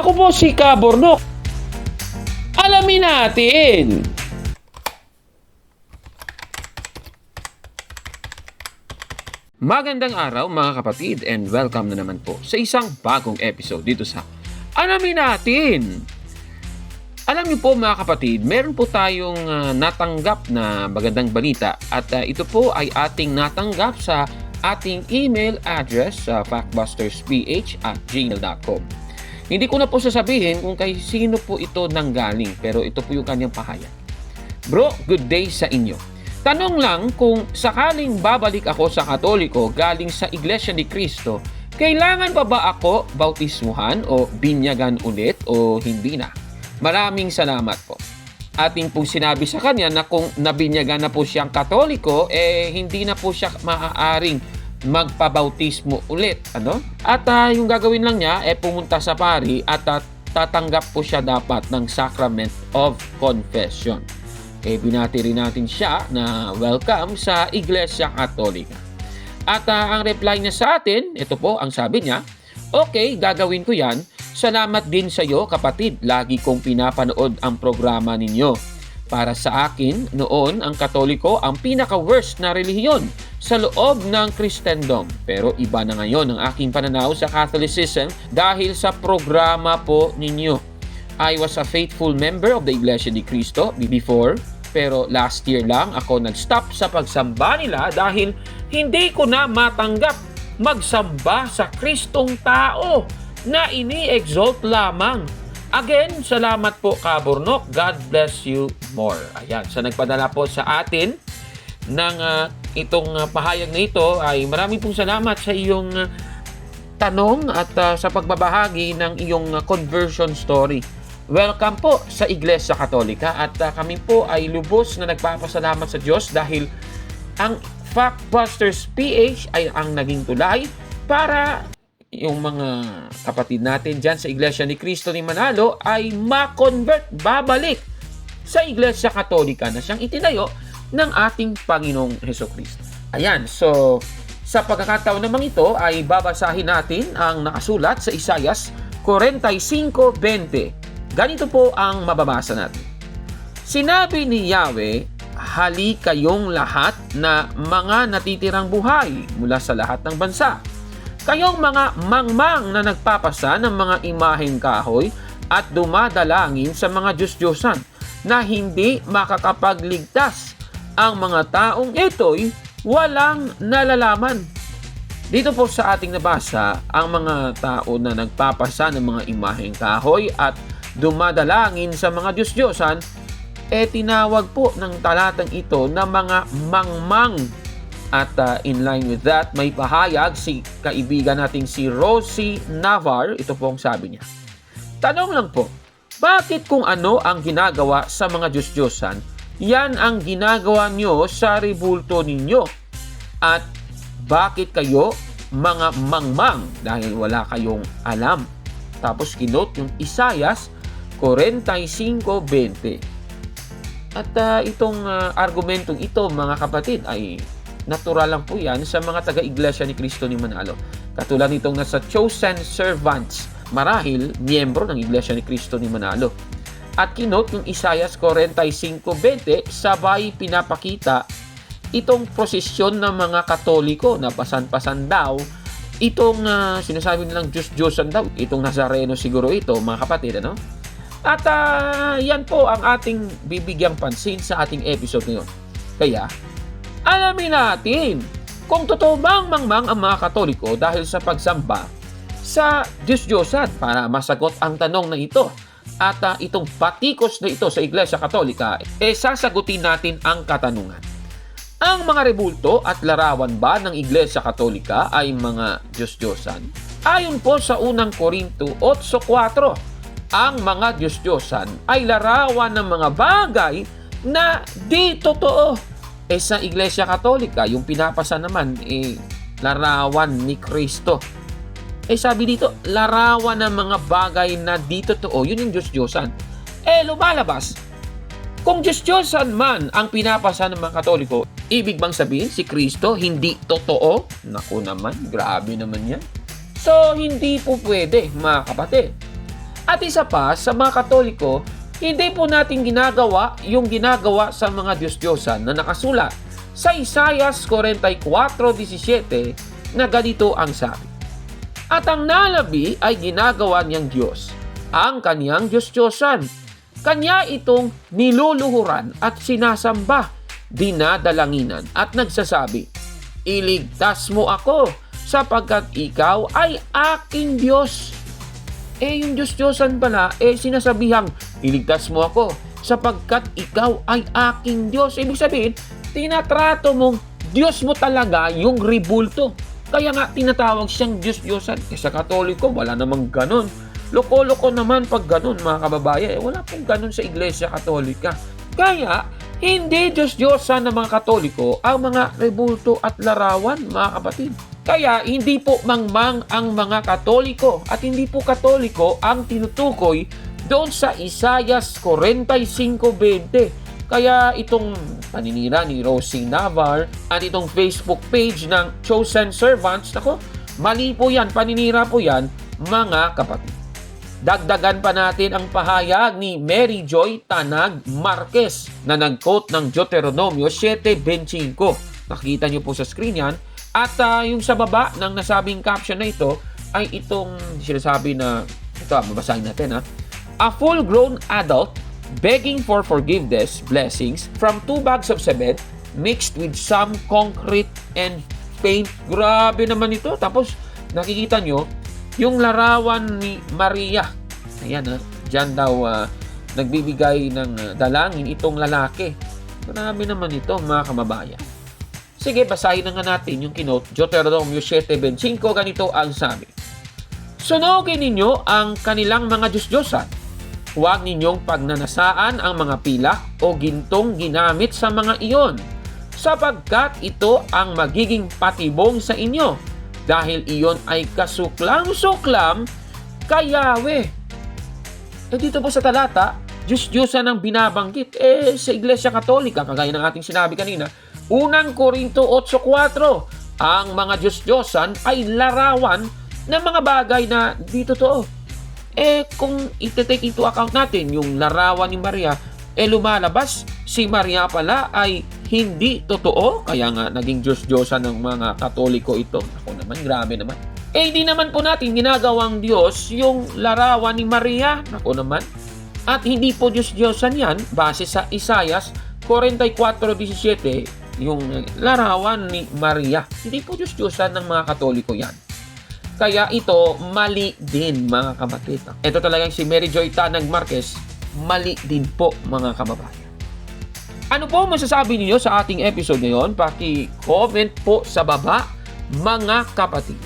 Ako po si Kabornok. Alamin natin. Magandang araw mga kapatid and welcome na naman po sa isang bagong episode dito sa Alamin Natin. Alam niyo po mga kapatid, meron po tayong natanggap na magandang balita at ito po ay ating natanggap sa ating email address sa factbustersph@gmail.com. Hindi ko na po sasabihin kung kay sino po ito nanggaling, pero ito po yung kanyang pahayag. Bro, good day sa inyo. Tanong lang, kung sakaling babalik ako sa Katoliko galing sa Iglesia ni Cristo, kailangan pa ba ako bautismuhan o binyagan ulit o hindi na? Maraming salamat po. Ating pong sinabi sa kanya na kung nabinyagan na po siyang Katoliko, hindi na po siya maaaring magpabautismo ulit. At yung gagawin lang niya, pumunta sa pari at tatanggap po siya dapat ng Sacrament of Confession. Binati rin natin siya na welcome sa Iglesia Katolika. At ang reply niya sa atin, ito po ang sabi niya, okay, gagawin ko yan. Salamat din sa iyo kapatid, lagi kong pinapanood ang programa ninyo. Para sa akin, noon ang Katoliko ang pinaka-worst na relihiyon sa loob ng Kristendom. Pero iba na ngayon ang aking pananaw sa Catholicism dahil sa programa po ninyo. I was a faithful member of the Iglesia ni Cristo before, pero last year lang ako nag-stop sa pagsamba nila dahil hindi ko na matanggap magsamba sa Kristong tao na ini-exalt lamang. Again, salamat po Kabornok. God bless you more. Ayan, sa nagpadala po sa atin ng itong pahayag na ito ay maraming pong salamat sa iyong tanong at sa pagbabahagi ng iyong conversion story. Welcome po sa Iglesia Katolika at kami po ay lubos na nagpapasalamat sa Diyos dahil ang Factbusters PH ay ang naging tulay para yung mga kapatid natin dyan sa Iglesia ni Cristo ni Manalo ay ma-convert, babalik sa Iglesia Katolika na siyang itinayo ng ating Panginoong Hesukristo. Ayan, so sa pagkakataon naman ito ay babasahin natin ang nakasulat sa Isaias 45:20. Ganito po ang mababasa natin. Sinabi ni Yahweh, hali kayong lahat na mga natitirang buhay mula sa lahat ng bansa. Kayong mga mangmang na nagpapasa ng mga imaheng kahoy at dumadalangin sa mga Diyos-Diyosan na hindi makakapagligtas. Ang mga taong ito'y walang nalalaman. Dito po sa ating nabasa, ang mga tao na nagpapasa ng mga imaheng kahoy at dumadalangin sa mga Diyos-Diyosan, tinawag po ng talatang ito na mga mangmang. At in line with that, may pahayag si kaibigan nating si Rosie Navar. Ito po ang sabi niya. Tanong lang po, bakit kung ano ang ginagawa sa mga Diyos-Diyosan, yan ang ginagawa nyo sa rebulto ninyo? At bakit kayo mga mangmang dahil wala kayong alam? Tapos kinote yung Isaias 45:20. At itong argumentong ito mga kapatid ay natural lang po yan sa mga taga-Iglesia ni Cristo ni Manalo. Katulad nitong nasa chosen servants, marahil miyembro ng Iglesia ni Cristo ni Manalo. At kinote yung Isaias 45:20, sabay pinapakita itong prosesyon ng mga Katoliko na pasan-pasan daw itong sinasabi nilang Diyos-Diyosan daw, itong Nazareno siguro ito mga kapatid, At yan po ang ating bibigyang pansin sa ating episode ngayon. Kaya alamin natin kung totoo bang mangmang ang mga Katoliko dahil sa pagsamba sa Diyos-Diyosan. Para masagot ang tanong na ito at itong patikos na ito sa Iglesia Katolika, sasagutin natin ang katanungan. Ang mga rebulto at larawan ba ng Iglesia Katolika ay mga Diyos-Diyosan? Ayon po sa unang Korinto 8:4, ang mga Diyos-Diyosan ay larawan ng mga bagay na di totoo. Sa Iglesia Katolika, yung pinapasa naman, larawan ni Kristo. Sabi dito, larawan ng mga bagay na di totoo, yun yung Diyos-Diyosan. Lumalabas, kung Diyos-Diyosan man ang pinapasa ng mga Katoliko, ibig bang sabihin si Kristo hindi totoo? Naku naman, grabe naman yan. So, hindi po pwede, mga kapatid. At isa pa, sa mga Katoliko, hindi po natin ginagawa yung ginagawa sa mga Diyos-Diyosan na nakasulat sa Isaias 44:17 na ganito ang sabi. At ang nalabi ay ginagawa niyang Diyos, ang kaniyang Diyos-Diyosan. Kanya itong niluluhuran at sinasamba, dinadalanginan at nagsasabi, iligtas mo ako sapagkat ikaw ay aking Diyos. Yung Diyos-Diyosan pala, sinasabihang, iligtas mo ako sapagkat ikaw ay aking Diyos. Ibig sabihin, tinatrato mong Diyos mo talaga yung ribulto. Kaya nga tinatawag siyang Diyos-Diyosan. Sa Katoliko, wala namang ganon. Loko-loko naman pag ganon, mga kababayan. Wala pong ganon sa Iglesia Katolika. Kaya, hindi Diyos-Diyosan ng mga Katoliko ang mga rebulto at larawan, mga kapatid. Kaya, hindi po mangmang ang mga Katoliko at hindi po Katoliko ang tinutukoy doon sa Isaias 45:20. Kaya itong paninira ni Rosie Navar at itong Facebook page ng Chosen Servants, mali po yan, paninira po yan, mga kapatid. Dagdagan pa natin ang pahayag ni Mary Joy Tanag Marquez na nag-quote ng Deuteronomio 7:25. Nakikita niyo po sa screen yan. At yung sa baba ng nasabing caption na ito ay itong sinasabi na, ito mabasahin natin a full-grown adult begging for forgiveness, blessings from 2 bags of cement mixed with some concrete and paint. Grabe naman ito. Tapos nakikita nyo yung larawan ni Maria. Ayan dyan daw nagbibigay ng dalangin itong lalaki. Grabe naman ito, mga kamabayan. Sige, basahin na nga natin yung kinote. Deuteronomio 7:25, ganito ang sabi. Sunugin ninyo ang kanilang mga Diyos-Diyosan. Huwag ninyong pagnanasaan ang mga pilak o gintong ginamit sa mga iyon, sapagkat ito ang magiging patibong sa inyo, dahil iyon ay kasuklam-suklam kay Yahweh. Dito po sa talata, Diyos-Diyosan ang binabanggit. Sa Iglesia Katolika, kagaya ng ating sinabi kanina, unang Korinto 8:4, ang mga Diyos-Diyosan ay larawan ng mga bagay na di totoo. Kung iti-take into account natin yung larawan ni Maria, lumalabas si Maria pala ay hindi totoo. Kaya nga naging Diyos-Diyosan ng mga Katoliko ito. Ako naman, grabe naman. Hindi naman po natin ginagawang Diyos yung larawan ni Maria. Ako naman. At hindi po Diyos-Diyosan yan base sa Isaias 44:17, yung larawan ni Maria. Hindi po Diyos-Diyosan ng mga Katoliko yan. Kaya ito, mali din, mga kapatid. Ito talagang si Mary Joy Tanag Marquez, mali din po, mga kababayan. Ano po masasabi niyo sa ating episode ngayon? Paki-comment po sa baba, mga kapatid.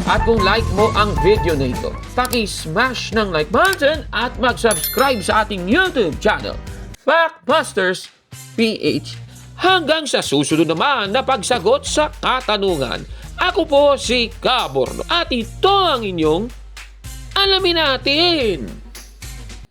At kung like mo ang video na ito, paki-smash ng like button at mag-subscribe sa ating YouTube channel, Factbusters PH. Hanggang sa susunod naman na pagsagot sa katanungan. Ako po si Caborno at ito ang inyong Alamin Natin.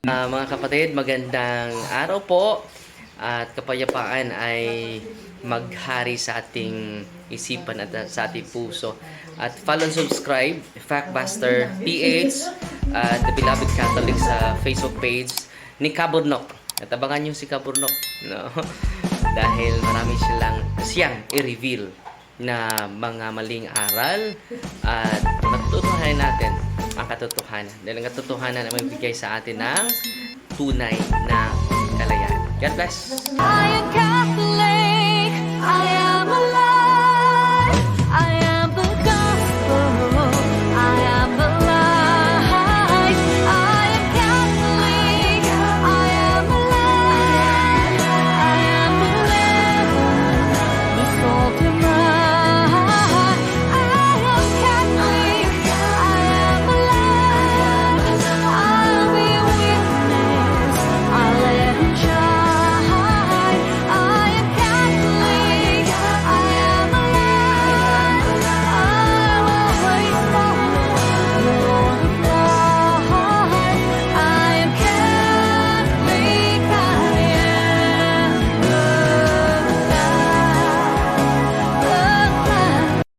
Mga kapatid, magandang araw po at kapayapaan ay maghari sa ating isipan at sa ating puso. At follow and subscribe, Factbuster PH at The Beloved Catholic sa Facebook page ni Caburnok. At abangan nyo si Caburnok, no? Dahil marami siyang i-reveal na mga maling aral at matutuhanan natin ang katotohanan. Dahil ang katotohanan ay magbigay sa atin ng tunay na kalayaan. God bless! I am Catholic, I am